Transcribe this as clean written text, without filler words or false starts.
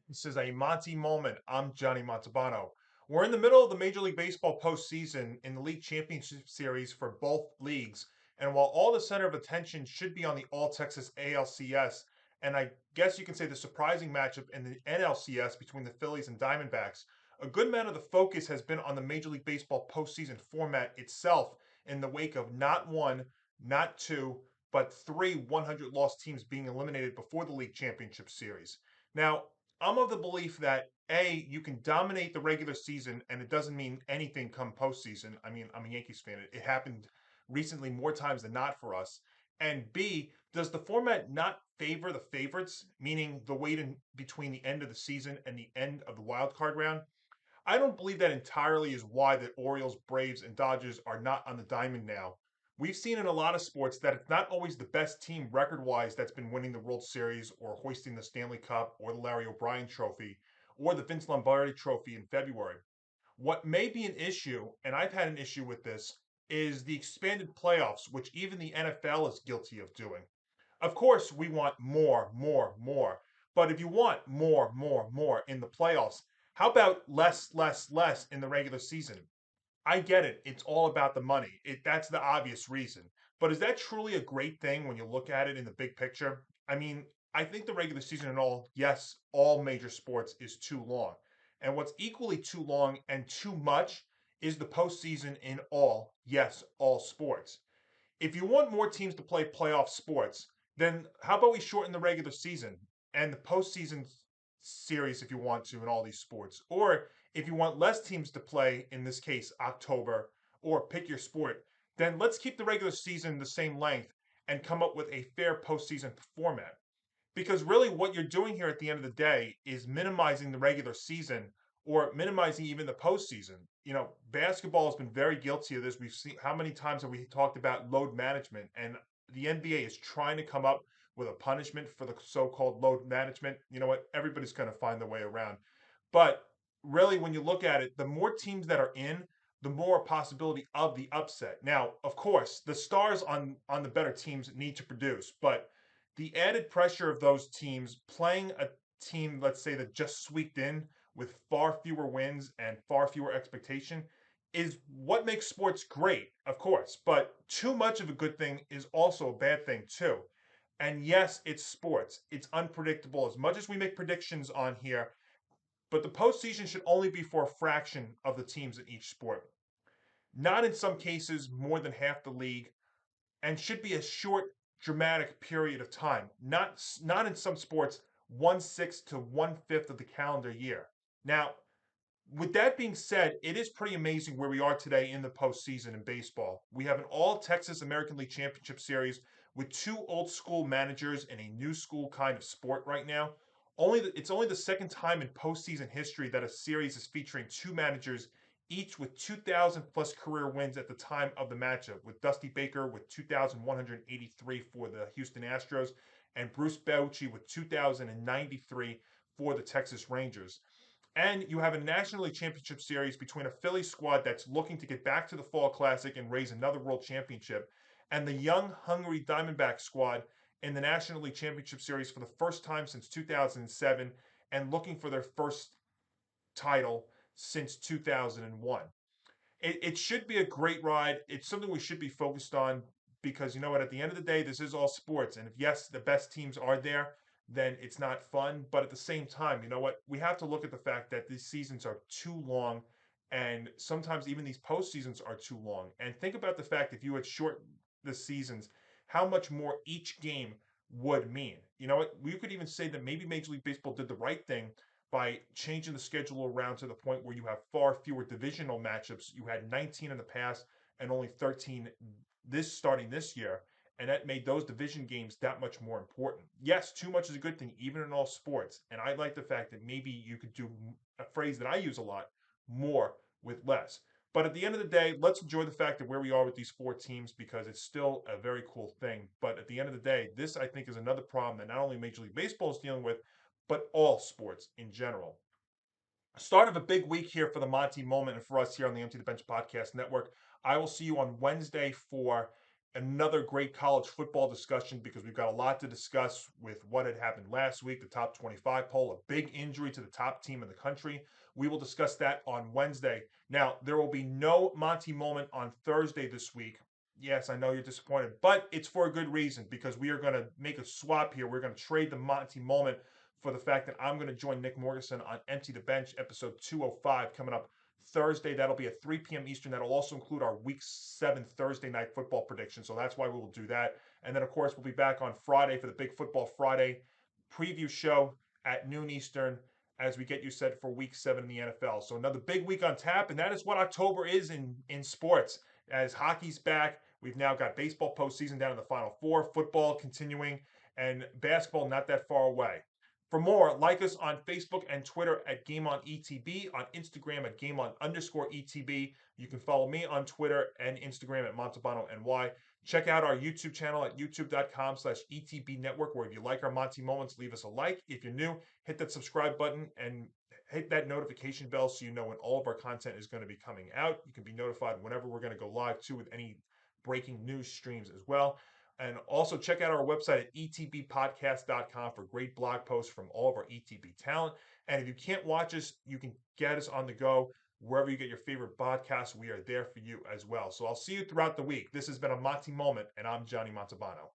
This is a Montie Moment. I'm Johnny Montalbano. We're in the middle of the Major League Baseball postseason in the league championship series for both leagues. And while all the center of attention should be on the All Texas ALCS, and I guess you can say the surprising matchup in the NLCS between the Phillies and Diamondbacks, a good amount of the focus has been on the Major League Baseball postseason format itself in the wake of not one, not two, but three 100 loss teams being eliminated before the league championship series. Now, I'm of the belief that A, you can dominate the regular season and it doesn't mean anything come postseason. I mean, I'm a Yankees fan. It happened recently more times than not for us. And B, does the format not favor the favorites, meaning the wait in between the end of the season and the end of the wild card round? I don't believe that entirely is why the Orioles, Braves, and Dodgers are not on the diamond now. We've seen in a lot of sports that it's not always the best team record wise that's been winning the World Series or hoisting the Stanley Cup or the Larry O'Brien Trophy or the Vince Lombardi Trophy in February. What may be an issue, and I've had an issue with this, is the expanded playoffs, which even the NFL is guilty of doing. Of course, we want more, more, more. But if you want more, more, more in the playoffs, how about less, less, less in the regular season? I get it. It's all about the money. That's the obvious reason. But is that truly a great thing when you look at it in the big picture? I mean, I think the regular season in all, yes, all major sports is too long. And what's equally too long and too much is the postseason in all, yes, all sports. If you want more teams to play playoff sports, then how about we shorten the regular season and the postseason series if you want to in all these sports? Or if you want less teams to play, in this case, October, or pick your sport, then let's keep the regular season the same length and come up with a fair postseason format. Because really, what you're doing here at the end of the day is minimizing the regular season or minimizing even the postseason. You know, basketball has been very guilty of this. We've seen how many times have we talked about load management, and the NBA is trying to come up with a punishment for the so-called load management. You know what? Everybody's going to find their way around. But really, when you look at it, the more teams that are in, the more possibility of the upset. Now, of course, the stars on the better teams need to produce, but the added pressure of those teams playing a team, let's say, that just squeaked in with far fewer wins and far fewer expectation is what makes sports great, of course. But too much of a good thing is also a bad thing, too. And yes, it's sports. It's unpredictable. As much as we make predictions on here, but the postseason should only be for a fraction of the teams in each sport. Not in some cases more than half the league, and should be a short, dramatic period of time. Not in some sports, 1/6 to 1/5 of the calendar year. Now, with that being said, it is pretty amazing where we are today in the postseason in baseball. We have an all Texas American League Championship Series with two old school managers in a new school kind of sport right now. It's only the second time in postseason history that a series is featuring two managers, each with 2,000 plus career wins at the time of the matchup, with Dusty Baker with 2,183 for the Houston Astros and Bruce Bochy with 2,093 for the Texas Rangers. And you have a National League Championship Series between a Phillies squad that's looking to get back to the Fall Classic and raise another World Championship, and the young, hungry Diamondback squad in the National League Championship Series for the first time since 2007 and looking for their first title since 2001. It should be a great ride. It's something we should be focused on because you know what? At the end of the day, this is all sports. And if, yes, the best teams are there, then it's not fun. But at the same time, you know what? We have to look at the fact that these seasons are too long. And sometimes even these postseasons are too long. And think about the fact if you had short the seasons, how much more each game would mean. You know what? We could even say that maybe Major League Baseball did the right thing by changing the schedule around to the point where you have far fewer divisional matchups. You had 19 in the past and only 13 this starting this year, and that made those division games that much more important. Yes, too much is a good thing, even in all sports. And I like the fact that maybe you could do a phrase that I use a lot, more with less. But at the end of the day, let's enjoy the fact that where we are with these four teams because it's still a very cool thing. But at the end of the day, this I think is another problem that not only Major League Baseball is dealing with, but all sports in general. Start of a big week here for the Monty Moment and for us here on the Empty the Bench Podcast Network. I will see you on Wednesday for another great college football discussion because we've got a lot to discuss with what had happened last week, the top 25 poll, a big injury to the top team in the country. We will discuss that on Wednesday. Now, there will be no Monty moment on Thursday this week. Yes, I know you're disappointed, but it's for a good reason because we are going to make a swap here. We're going to trade the Monty moment for the fact that I'm going to join Nick Morganson on Empty the Bench, episode 205, coming up Thursday. That'll be at 3 p.m. Eastern. That'll also include our Week 7 Thursday night football prediction. So that's why we will do that. And then, of course, we'll be back on Friday for the Big Football Friday preview show at noon Eastern as we get you set for Week 7 in the NFL. So another big week on tap, and that is what October is in sports. As hockey's back, we've now got baseball postseason down in the Final Four, football continuing, and basketball not that far away. For more, like us on Facebook and Twitter at GameOnETB, on Instagram at GameOn_ETB. You can follow me on Twitter and Instagram at MontalbanoNY. Check out our YouTube channel at youtube.com/ETB Network, where if you like our Monty Moments, leave us a like. If you're new, hit that subscribe button and hit that notification bell so you know when all of our content is going to be coming out. You can be notified whenever we're going to go live too with any breaking news streams as well. And also check out our website at etbpodcast.com for great blog posts from all of our ETB talent. And if you can't watch us, you can get us on the go wherever you get your favorite podcasts. We are there for you as well. So I'll see you throughout the week. This has been a Monty Moment, and I'm Johnny Montalbano.